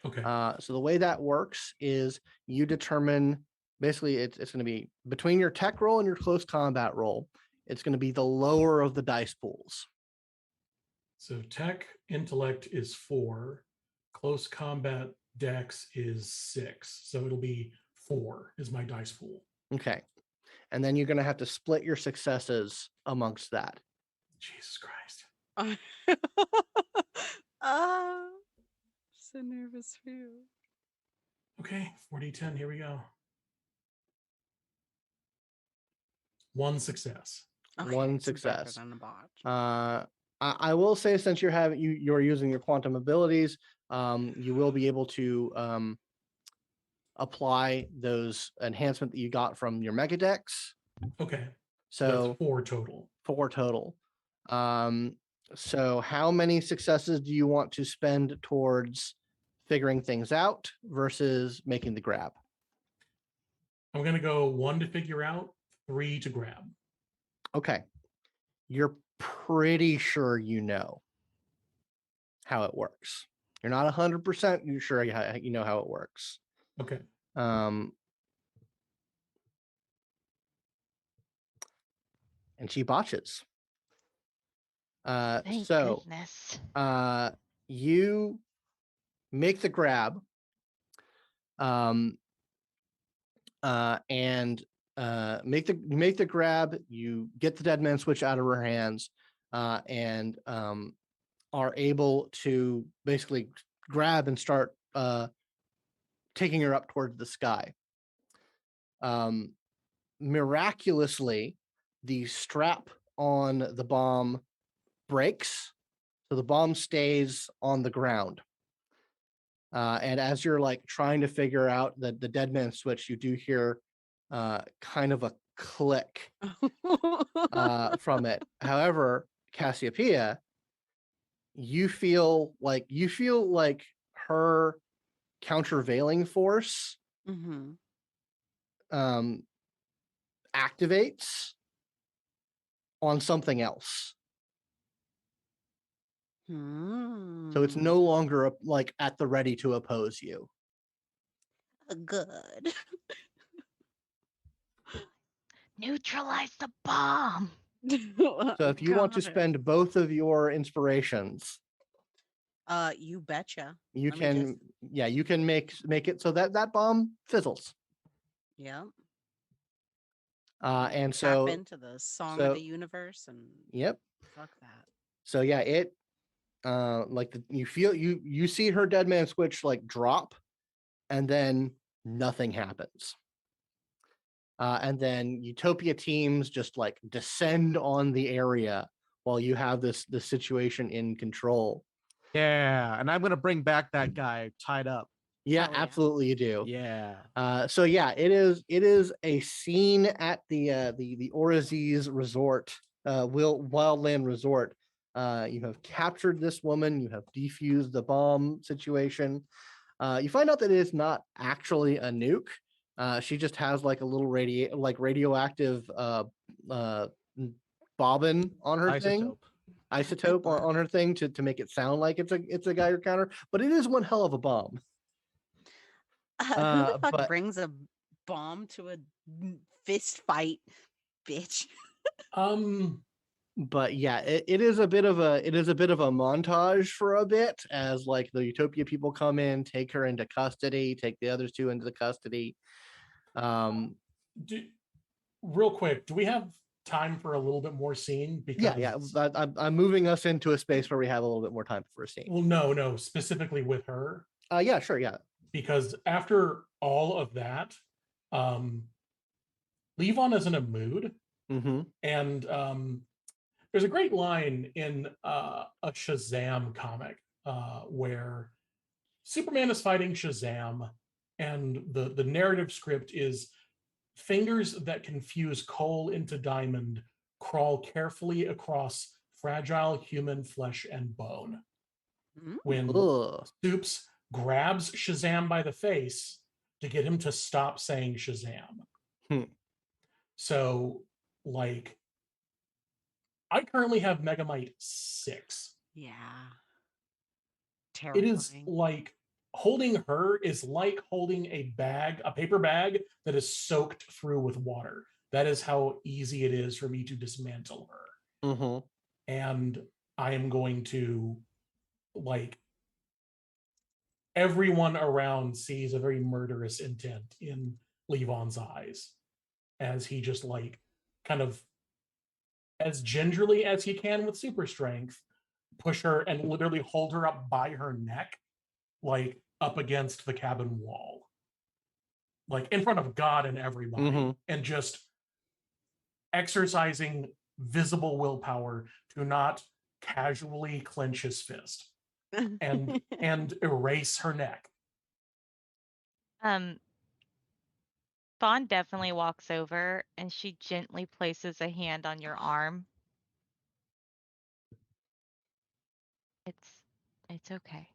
Okay. So the way that works is you determine, basically it's going to be between your tech roll and your close combat roll. It's going to be the lower of the dice pools. So tech intellect is 4, close combat dex is 6. So it'll be 4 is my dice pool. Okay. And then you're going to have to split your successes amongst that. Jesus Christ. So nervous for you. Okay, 4d10, here we go. 1 success. Okay, One it's better success. than a botch. I will say, since you're using your quantum abilities, you will be able to apply those enhancement that you got from your Megadex. Okay. So that's 4 total. 4 total. So how many successes do you want to spend towards figuring things out versus making the grab? I'm going to go 1 to figure out, 3 to grab. Okay. You're pretty sure you know how it works. You're not 100% sure you know how it works. Okay. And she botches. Thank So goodness. you make the grab, and make the grab. You get the dead man switch out of her hands, and are able to basically grab and start taking her up towards the sky. Miraculously, the strap on the bomb breaks, so the bomb stays on the ground. And as you're like trying to figure out the dead man switch, you do hear kind of a click from it. However, Cassiopeia, you feel like her countervailing force Mm-hmm. Activates on something else. So it's no longer like at the ready to oppose you. Good. Neutralize the bomb. So if you want to Got it. spend both of your inspirations, You betcha. you Let me can you can make it so that bomb fizzles. Yeah. And Tap so into the song of the universe and yep. fuck that. So yeah, it like you see her dead man switch like drop, and then nothing happens. And then Utopia teams just like descend on the area while you have this situation in control. Yeah, and I'm gonna bring back that guy tied up. Yeah, Oh, yeah. absolutely you do. Yeah. So yeah, it is a scene at the Oraziz resort, wildland resort. You have captured this woman, you have defused the bomb situation. You find out that it is not actually a nuke. She just has like a little radioactive bobbin on her thing, isotope on her thing to make it sound like it's a Geiger counter, but it is one hell of a bomb. Who the fuck but- brings a bomb to a fist fight, bitch? But yeah, it is a bit of a montage for a bit as like the Utopia people come in, take her into custody, take the others 2 into the custody. Real quick, do we have time for a little bit more scene? Because yeah. I'm moving us into a space where we have a little bit more time for a scene. Well, no, specifically with her. Yeah, sure, yeah. Because after all of that, Levon is in a mood, Mm-hmm. and There's a great line in a Shazam comic where Superman is fighting Shazam, and the narrative script is fingers that confuse coal into diamond crawl carefully across fragile human flesh and bone. When Ugh. Soups grabs Shazam by the face to get him to stop saying Shazam. Hmm. So, like, I currently have Megamite 6. Yeah. It is Terrifying. like holding her is like holding a paper bag that is soaked through with water. That is how easy it is for me to dismantle her. Mm-hmm. And I am going to, like, everyone around sees a very murderous intent in Levon's eyes as he just, like, kind of as gingerly as he can with super strength push her and literally hold her up by her neck, like up against the cabin wall, like in front of God and everybody, Mhm. and just exercising visible willpower to not casually clench his fist and erase her neck. Um, Fawn definitely walks over and she gently places a hand on your arm. It's okay.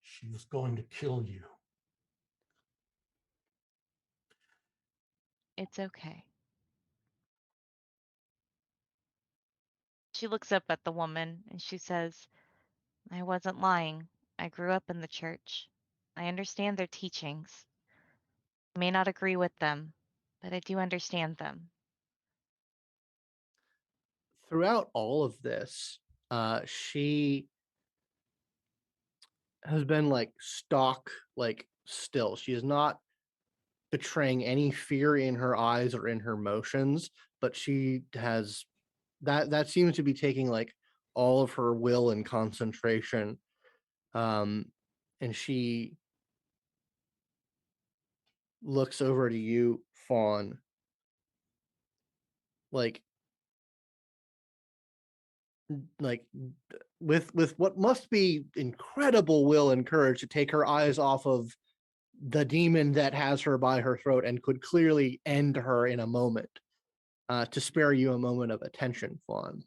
She was going to kill you. It's okay. She looks up at the woman and she says, I wasn't lying. I grew up in the church. I understand their teachings. I may not agree with them, but I do understand them. Throughout all of this, she has been like stock, like still. She is not betraying any fear in her eyes or in her motions, but she has that seems to be taking like all of her will and concentration. And she looks over to you, Fawn, like like with what must be incredible will and courage to take her eyes off of the demon that has her by her throat and could clearly end her in a moment, to spare you a moment of attention, Fawn.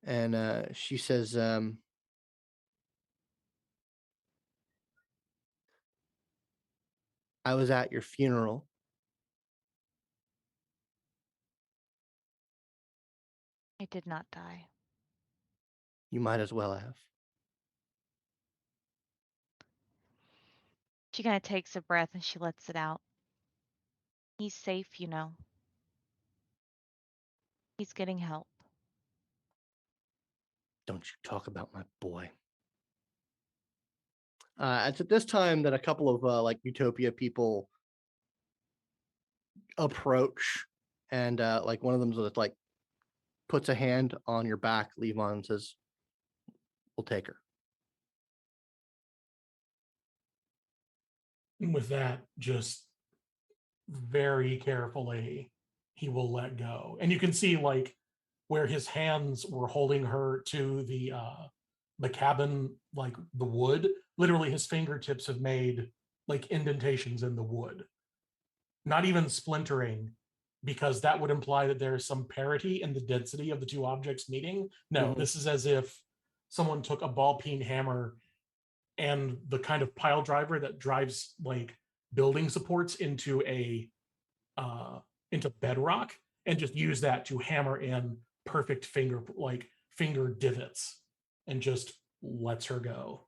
And she says, I was at your funeral. I did not die. You might as well have. She kind of takes a breath and she lets it out. He's safe, you know. He's getting help. Don't you talk about my boy. It's at this time that a couple of like Utopia people approach, and like one of them just like puts a hand on your back, Levon, and says, we'll take her. And with that, just very carefully, he will let go. And you can see, like, where his hands were holding her to the cabin, like the wood, literally his fingertips have made like indentations in the wood, not even splintering, because that would imply that there is some parity in the density of the two objects meeting. No, Mhm. this is as if someone took a ball peen hammer and the kind of pile driver that drives like building supports into into bedrock and just use that to hammer in perfect finger divots and just lets her go.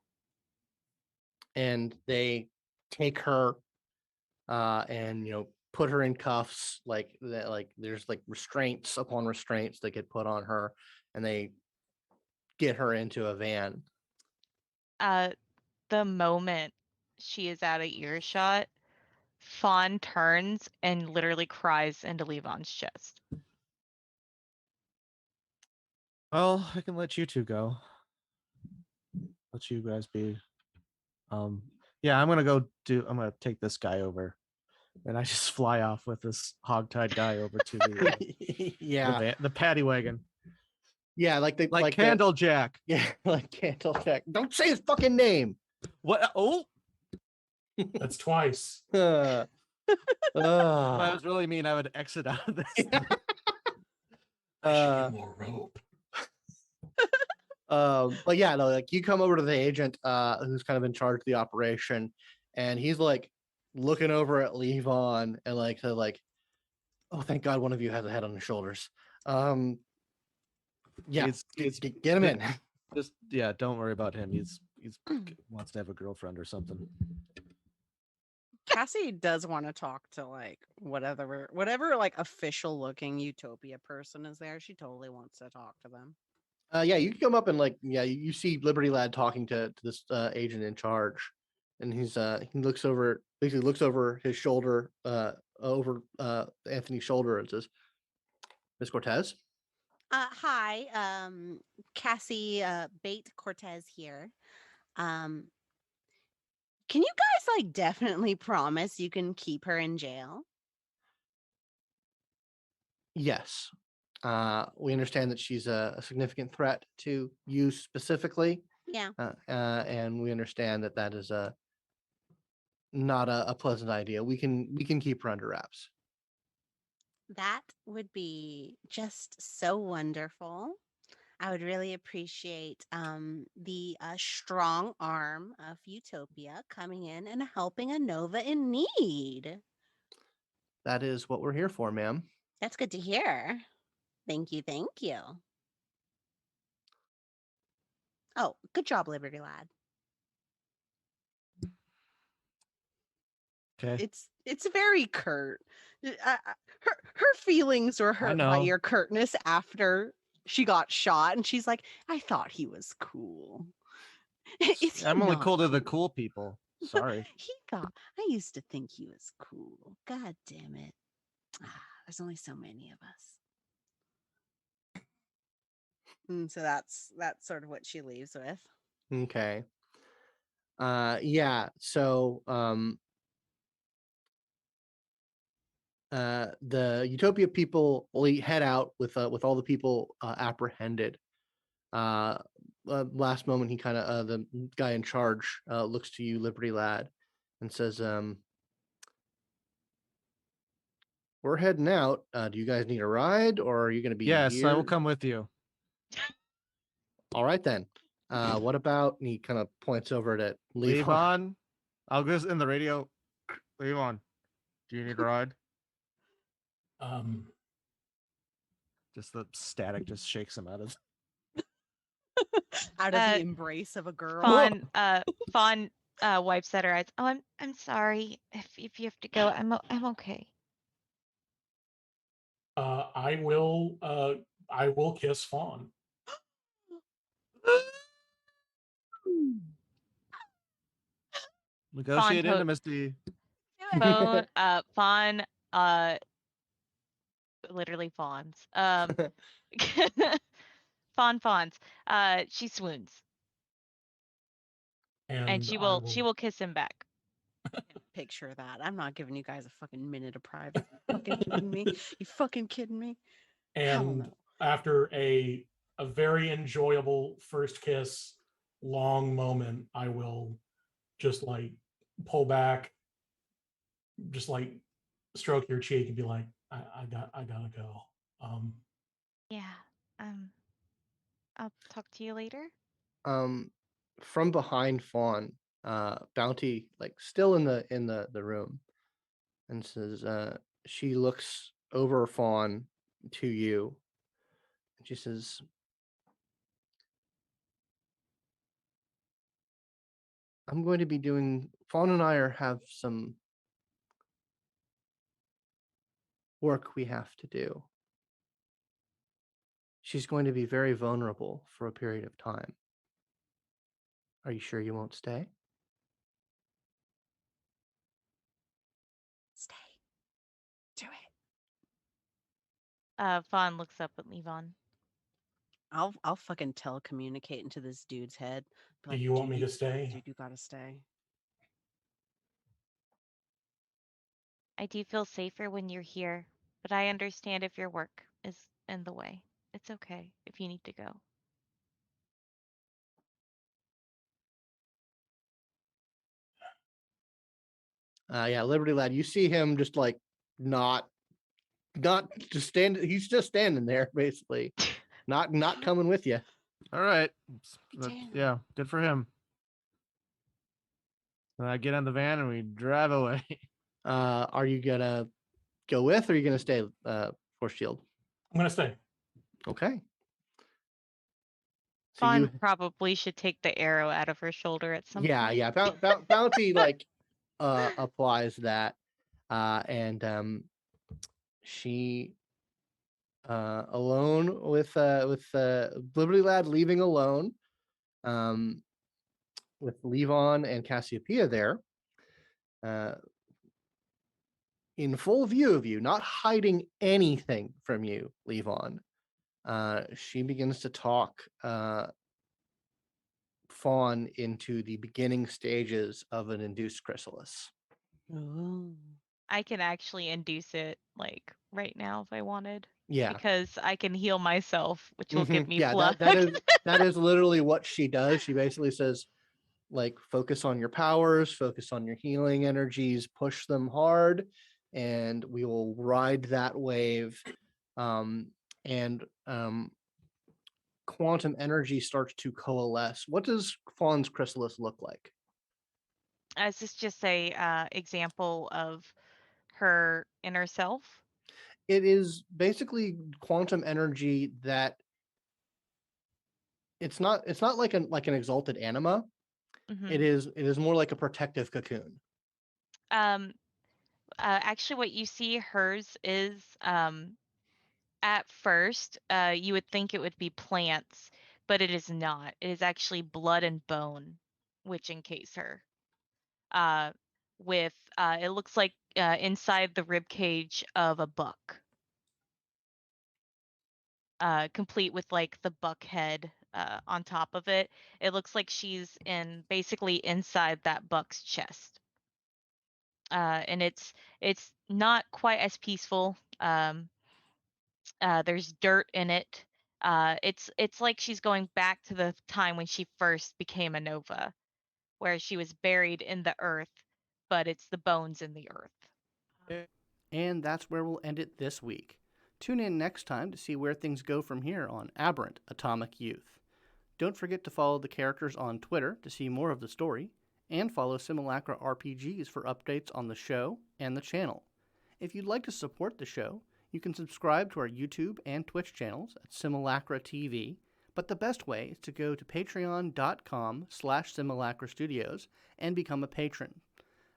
And they take her and put her in cuffs, like that, like there's like restraints upon restraints that get put on her, and they get her into a van. The moment she is out of earshot, Fawn turns and literally cries into Levon's chest. Well, I can let you two go. Let you guys be. Yeah, I'm gonna take this guy over. And I just fly off with this hogtied guy over to the Yeah, the paddy wagon, yeah, like the like the- Candlejack. yeah, like Candlejack. Don't say his fucking name. What? Oh, That's twice. Uh, if I uh, was really mean, I would exit out of this. I should Uh, get more rope. but yeah, no, like you come over to the agent who's kind of in charge of the operation, and he's like looking over at Levon and like said like, oh, thank God one of you has a head on his shoulders. Yeah, get him in. Just don't worry about him. He's wants to have a girlfriend or something. Cassie does want to talk to like whatever like official looking Utopia person is there. She totally wants to talk to them. Yeah, you can come up and like, yeah, you see Liberty Lad talking to this agent in charge, and he looks over, basically looks over his shoulder, over Anthony's shoulder, and says, "Miss Cortez." Hi, Cassie Bate Cortez here. Um, can you guys like definitely promise you can keep her in jail? Yes. We understand that she's a significant threat to you specifically, Yeah. and we understand that that is not a pleasant idea. We can keep her under wraps. That would be just so wonderful. I would really appreciate the strong arm of Utopia coming in and helping a Nova in need. That is what we're here for, ma'am. That's good to hear. Thank you. Thank you. Oh, good job, Liberty Lad. Okay. It's very curt. Her feelings were hurt by know. your curtness after she got shot, and she's like, "I thought he was cool." Is he I'm only not cool to the cool people. Sorry. He thought I used to think he was cool. God damn it! There's only so many of us. And so that's sort of what she leaves with. Okay. Yeah. So the Utopia people will head out with all the people apprehended. Last moment, he kind of the guy in charge looks to you, Liberty Lad, and says, "We're heading out. Do you guys need a ride, or are you going to be Yes, here?" I will come with you. All right then. What about? And he kind of points over at Leave Levon. on. I'll go in the radio. Leave on. Do you need a ride? Um, Just the static just shakes him out of. Out of the embrace of a girl. Fawn wipes at her eyes. Oh, I'm sorry. If you have to go, I'm okay. I will kiss Fawn. Negotiate Fawn intimacy. Fawn literally fawns. Fawn fawns. She swoons. And she will kiss him back. Picture that. I'm not giving you guys a fucking minute of private. You fucking kidding me? You fucking kidding me? Hell And no. after a very enjoyable first kiss, long moment, I will just like pull back, just like stroke your cheek and be like, I gotta go. Yeah. I'll talk to you later. From behind Fawn, Bounty like still in the room, and says, she looks over Fawn to you, and she says, "I'm going to be doing. Fawn and I have some work we have to do. She's going to be very vulnerable for a period of time. Are you sure you won't stay?" Stay. Do it. Fawn looks up at Levon. I'll fucking telecommunicate into this dude's head. Do you want me to stay? Dude, you gotta stay. I do feel safer when you're here, but I understand if your work is in the way. It's okay if you need to go. Yeah, Liberty Lad, you see him just like not just standing. He's just standing there, basically, not coming with you. All right. Damn. Yeah, good for him. And I get on the van and we drive away. Are you gonna go with, or are you gonna stay, Force Shield? I'm gonna stay. Okay. So Fawn you, probably should take the arrow out of her shoulder at some point. yeah. Bounty like applies that, and she alone with Liberty Lad leaving alone, with Levon and Cassiopeia there, in full view of you, not hiding anything from you, Levon. She begins to talk Fawn into the beginning stages of an induced chrysalis. Ooh. I can actually induce it like right now if I wanted. Yeah. Because I can heal myself, which will give me Yeah, fluff. that is literally what she does. She basically says, like, focus on your powers, focus on your healing energies, push them hard, and we will ride that wave. And quantum energy starts to coalesce. What does Fawn's chrysalis look like? Is this just a example of her inner self? It is basically quantum energy that it's not like an exalted anima. Mhm. It is more like a protective cocoon. Actually, what you see hers is at first, you would think it would be plants, but it is not. It is actually blood and bone, which encase her. With it looks like inside the rib cage of a buck, complete with like the buck head on top of it. It looks like she's basically inside that buck's chest. And it's not quite as peaceful. There's dirt in it. It's like she's going back to the time when she first became a nova, where she was buried in the earth, but it's the bones in the earth. And that's where we'll end it this week. Tune in next time to see where things go from here on Aberrant Atomic Youth. Don't forget to follow the characters on Twitter to see more of the story, and follow Simulacra RPGs for updates on the show and the channel. If you'd like to support the show, you can subscribe to our YouTube and Twitch channels at Simulacra TV, but the best way is to go to patreon.com/Simulacra Studios and become a patron.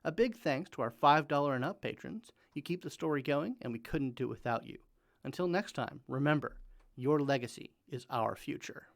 A big thanks to our $5 and up patrons. You keep the story going, and we couldn't do it without you. Until next time, remember, your legacy is our future.